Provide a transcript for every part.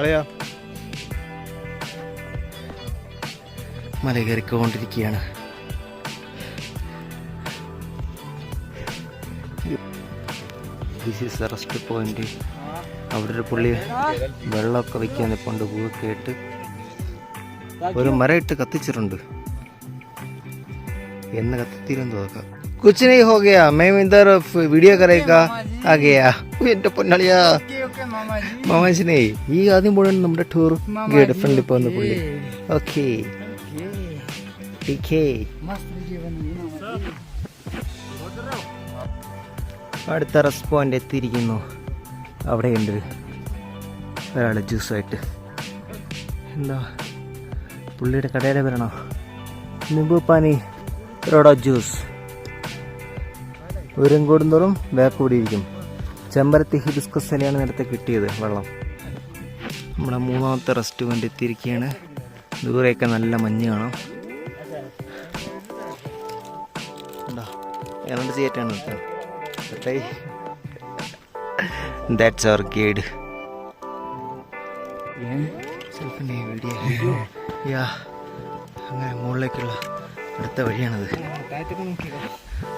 പറയാ മല കയറിക്കൊണ്ടിരിക്കുകയാണ്. This is the rest point. അവിടെ ഒരു പുള്ളി വെള്ളമൊക്കെ വയ്ക്കാൻ നിൽപ്പുണ്ട്. പൂവൊക്കെ ഇട്ട് ഒരു മരം ഇട്ട് കത്തിച്ചിട്ടുണ്ട്. എന്ന് കത്തിത്തീരെന്ന് നോക്കാം. कुछ नहीं हो गया, मैं इधर वीडियो करेगा आ गया. എന്റെ പൊന്നളിയാ മാമാജിനെ ഈ ആദ്യം പോകണം നമ്മുടെ ടൂർ ഗൈഡ് ഫ്രണ്ടിൽ പോകുന്ന പുള്ളി. ഓക്കെ അടുത്ത റെസ്പോണ്ട് എത്തിയിരിക്കുന്നു. അവിടെയുണ്ട് ഒരാൾ ജ്യൂസായിട്ട്. എന്താ പുള്ളിയുടെ കടയിൽ വരണോ? നിമ്പു പാനി റോഡോ ജ്യൂസ്. ഉയരം കൂടുന്തോറും ബാക്ക് കൂടിയിരിക്കും. ചെമ്പരത്തി ഹിബിസ്കസ് ഇലയാണ് നേരത്തെ കിട്ടിയത് വെള്ളം. നമ്മുടെ മൂന്നാമത്തെ റെസ്റ്റോറൻറ്റ് എത്തിയിരിക്കുകയാണ്. ദൂരെയൊക്കെ നല്ല മഞ്ഞ് കാണാം. ഉണ്ടോ ഏതാണ്ട് ചെയ്യാറ്റാണ് കേട്ടോ. That's our guide. യാ അങ്ങനെ മുകളിലേക്കുള്ള അടുത്ത വഴിയാണത്.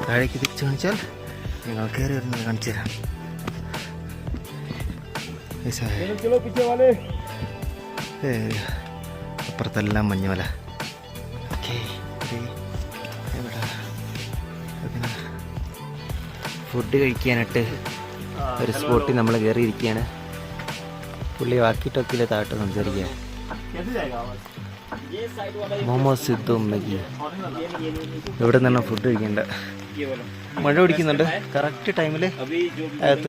താഴേക്ക് തിരിച്ചു കാണിച്ചാൽ നിങ്ങൾ കയറി വരുന്നത് കാണിച്ചു തരാം. അപ്പുറത്തെല്ലാം മഞ്ഞുമല. ഫുഡ് കഴിക്കാനായിട്ട് ഒരു സ്പോട്ടിൽ നമ്മൾ കയറിയിരിക്കുകയാണ്. പുള്ളി വാക്കി ടോക്കിലെ താട്ട് സംസാരിക്കുക. മോമോസ് സിദ്ധു മെഗി. ഇവിടെ നിന്നാണ് ഫുഡ് കഴിക്കേണ്ട. മഴ പിടിക്കുന്നുണ്ട്. കറക്റ്റ് ടൈമിൽ